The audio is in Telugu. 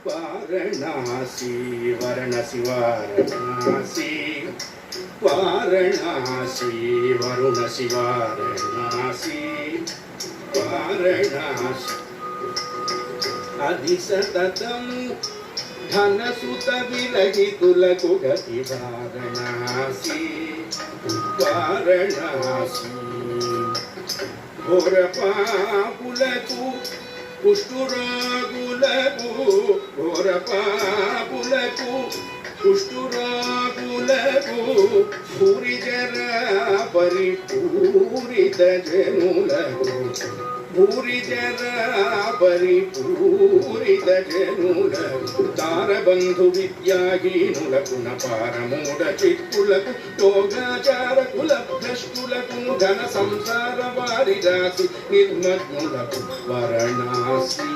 వారణాసి వారణాసి వారణాసి వారణాసి వరుణసి వారణాసి వారణాసి అది సతతం ధనసుత విరహితులకు గతి వారణాసి వారణాసి ఘోర పాపులకు కుష్ఠురోగులకు ఘోర పాపులకు కుష్ఠురోగులకు భూరి జర పరిపూరిత జనులకు భూరి జర పరిపూరిత జనులకు తారబంధు విద్యాహీనులకు నపారమూఢ చిత్తులకు యోగాచారకుల భ్రష్టులకు ఘన సంసార వారి రాసి నిర్మగ్నులకు వారణాసి